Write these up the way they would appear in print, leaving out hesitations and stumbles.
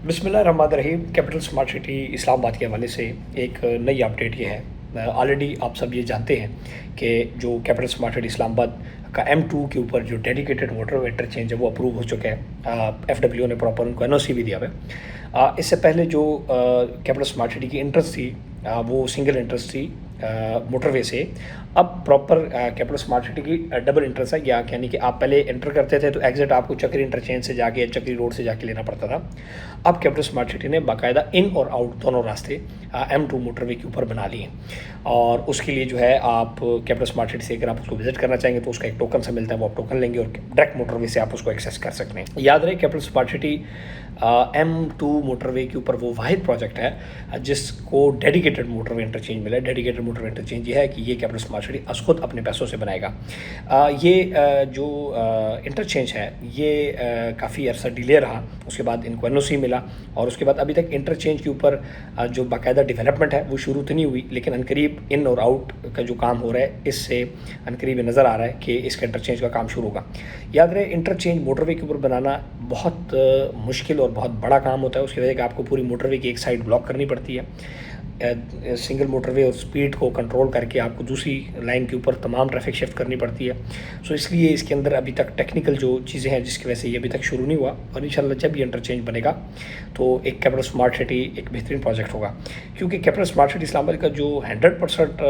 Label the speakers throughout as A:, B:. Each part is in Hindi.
A: बिस्मिल्लाहिर्रहमानिर्रहीम। कैपिटल स्मार्ट सिटी इस्लामाबाद के हवाले से एक नई अपडेट ये है। ऑलरेडी आप सब ये जानते हैं कि जो कैपिटल स्मार्ट सिटी इस्लामाबाद का M-2 के ऊपर जो डेडिकेटेड मोटरवे इंटरचेंज है वो अप्रूव हो चुका है। FWO ने प्रॉपर उनको NOC भी दिया है। इससे पहले जो कैपिटल स्मार्ट सिटी की इंटरेस्ट थी वो सिंगल इंटरेस्ट थी मोटरवे से। अब प्रॉपर कैपिटल स्मार्ट सिटी की डबल इंटरेस्ट है, यानी कि आप पहले एंटर करते थे तो एग्जिट आपको चक्री इंटरचेंज से जाके या चक्री रोड से जाके लेना पड़ता था। अब कैपिटल स्मार्ट सिटी ने बाकायदा इन और आउट दोनों रास्ते M-2 मोटरवे के ऊपर बना लिए और उसके लिए जो है आप कैपिटल स्मार्ट सिटी से अगर आप उसको विजिट करना चाहेंगे तो उसका एक टोकन से मिलता है, वो आप टोकन लेंगे और डायरेक्ट मोटरवे से आप उसको एक्सेस कर सकते हैं। याद रहे capital smart city M-2 motorway के ऊपर वो वाहिद प्रोजेक्ट है जिसको डेडिकेटेड मोटरवे इंटरचेंज मिला है। डेडिकेटेड मोटरवे इंटरचेंज ये है कि ये कैपिटल स्मार्ट सिटी खुद अपने पैसों से बनाएगा। ये जो इंटरचेंज है ये काफ़ी अरसा डिले रहा, उसके बाद इनको NOC मिला और उसके बाद अभी तक इंटरचेंज के ऊपर जो बाकायदा डेवलपमेंट है वो शुरू तो नहीं हुई, लेकिन अनकरीब इन और आउट का जो काम हो रहा है इससे अनकरीब नज़र आ रहा है कि इसका इंटरचेंज का काम शुरू होगा। याद रहे इंटरचेंज मोटरवे के ऊपर बनाना बहुत मुश्किल और बहुत बड़ा काम होता है। उसकी वजह से आपको पूरी मोटरवे की एक साइड ब्लॉक करनी पड़ती है। सिंगल मोटरवे और स्पीड को कंट्रोल करके आपको दूसरी लाइन के ऊपर तमाम ट्रैफिक शिफ्ट करनी पड़ती है। सो इसलिए इसके अंदर अभी तक टेक्निकल जो चीज़ें हैं जिसकी वजह से ये अभी तक शुरू नहीं हुआ और इंशाल्लाह जब ये इंटरचेंज बनेगा तो एक कैपिटल स्मार्ट सिटी एक बेहतरीन प्रोजेक्ट होगा, क्योंकि कैपिटल स्मार्ट सिटी इस्लामाबाद का जो 100%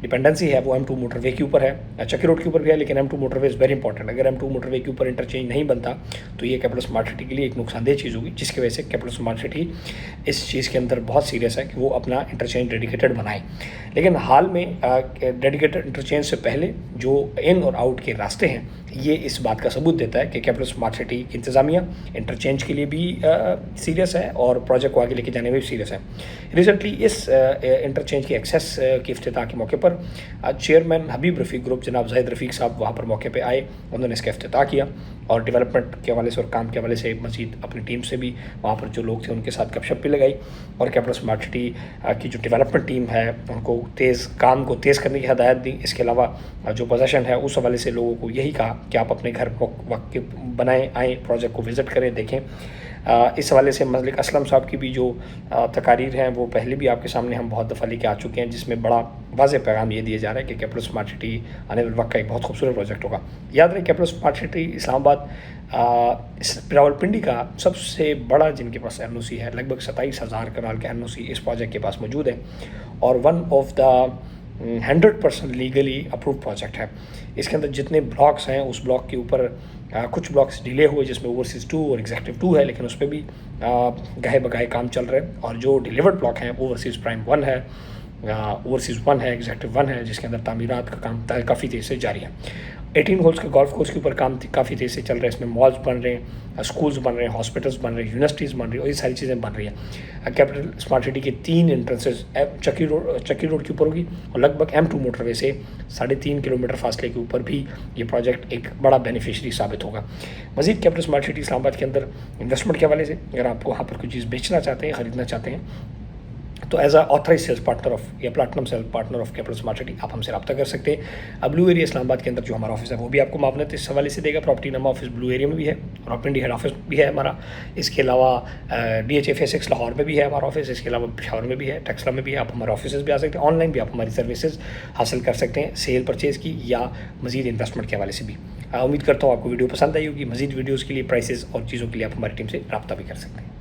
A: डिपेंडेंसी है वो M-2 मोटरवे के ऊपर है। चक्की रोड के ऊपर भी है, लेकिन M-2 motorway is very important. अगर M-2 मोटरवे के ऊपर इंटरचेंज नहीं बनता तो ये कैपिटल स्मार्ट सिटी के लिए एक नुकसानदेह चीज़ होगी, जिसकी वजह से कैपिटल स्मार्ट सिटी इस चीज़ के अंदर बहुत सीरियस है कि वो अपना इंटरचेंज डेडिकेटेड बनाए। लेकिन हाल में डेडिकेटेड इंटरचेंज से पहले जो इन और आउट के रास्ते हैं ये इस बात का सबूत देता है कि कैपिटल स्मार्ट सिटी की इंतज़ामिया इंटरचेंज के लिए भी सीरियस है और प्रोजेक्ट को आगे लेके जाने में भी सीरियस है। रिसेंटली इस इंटरचेंज की एक्सेस की इफ्तिताह के मौके पर चेयरमैन हबीब रफ़ीक ग्रुप जनाब ज़ाहिद रफ़ीक साहब वहाँ पर मौके पे आए, उन्होंने इसका इफ्तिताह किया और डेवलपमेंट के हवाले से और काम के हवाले से मज़ीद अपनी टीम से भी वहाँ पर जो लोग थे उनके साथ गपशप भी लगाई और कैपिटल स्मार्ट सिटी की जो डेवलपमेंट टीम है उनको काम को तेज़ करने की हिदायत दी। इसके अलावा जो पोजीशन है उस हवाले से लोगों को यही कहा कि आप अपने घर वक्त के बनाएँ, आएँ, प्रोजेक्ट को विज़िट करें, देखें। इस हवाले से मलिक असलम साहब की भी जो तकारीर हैं वो पहले भी आपके सामने हम बहुत दफ़ा लेके आ चुके हैं, जिसमें बड़ा वाज़ेह पैगाम ये दिया जा रहा है कि कैपिटल स्मार्ट सिटी आने वाले वक्त का एक बहुत खूबसूरत प्रोजेक्ट होगा। याद रहे capital smart city Islamabad Rawalpindi का सबसे बड़ा जिनके पास NOC है, लगभग 27,000 कनाल के NOC इस प्रोजेक्ट के पास मौजूद है और one of the 100% legally approve project है। इसके अंदर जितने ब्लॉक्स हैं उस ब्लॉक के ऊपर कुछ ब्लॉक्स डिले हुए जिसमें ओवरसीज़ 2 और एग्जीक्यूटिव 2 है, लेकिन उस पर भी गहे बगाहे काम चल रहे हैं और जो डिलीवर्ड ब्लॉक हैं ओवरसीज़ प्राइम 1 है, ओवरसीज़ 1 है, एग्जीक्यूटिव 1 है, जिसके अंदर तामीरात का काम काफ़ी तेज़ से जारी है। 18 होल्स के गोल्फ कोर्स के ऊपर काम काफ़ी तेज़ से चल रहा है। इसमें मॉल्स बन रहे हैं, स्कूल्स बन रहे हैं, हॉस्पिटल्स बन रहे हैं, यूनिवर्सिटीज़ बन रही है और ये सारी चीज़ें बन रही हैं। कैपिटल स्मार्ट सिटी के 3 एंट्रेंसेस चक्की रोड के ऊपर होगी और लगभग M-2 मोटरवे से 3.5 किलोमीटर फासले के ऊपर भी ये प्रोजेक्ट एक बड़ा बेनिफिशरी साबित होगा। मज़ीद कैपिटल स्मार्ट सिटी इस्लामाबाद के अंदर इन्वेस्टमेंट के हवाले से अगर आप वहाँ पर कोई चीज़ बेचना चाहते हैं, ख़रीदना चाहते हैं तो as authorise sales partner of या platinum sales partner of capital smart city आप हमसे रब्ता कर सकते हैं। ब्लू एरिया इस्लामाबाद के अंदर जो हमारा ऑफिस है वो भी आपको मावनत इस हवाले से देगा। प्रॉपर्टी नमा ऑफिस ब्लू एरिया में भी है और रावलपिंडी हेड ऑफिस भी है हमारा। इसके अलावा DHFA6 लाहौर में भी है हमारा ऑफिस, इसके अलावा पेशावर में भी है, टेक्सला में भी है। आप हमारे ऑफिस भी आ सकते हैं, ऑनलाइन भी आप हमारी सर्विसेज हासिल कर सकते हैं सेल परचेज़ की या मज़ीद इन्वेस्टमेंट के हवाले से भी। उम्मीद करता हूँ आपको वीडियो पसंद आई होगी। मज़ीद वीडियोज़ के लिए, प्राइसेस और चीज़ों के लिए आप हमारी टीम से रब्ता भी कर सकते हैं।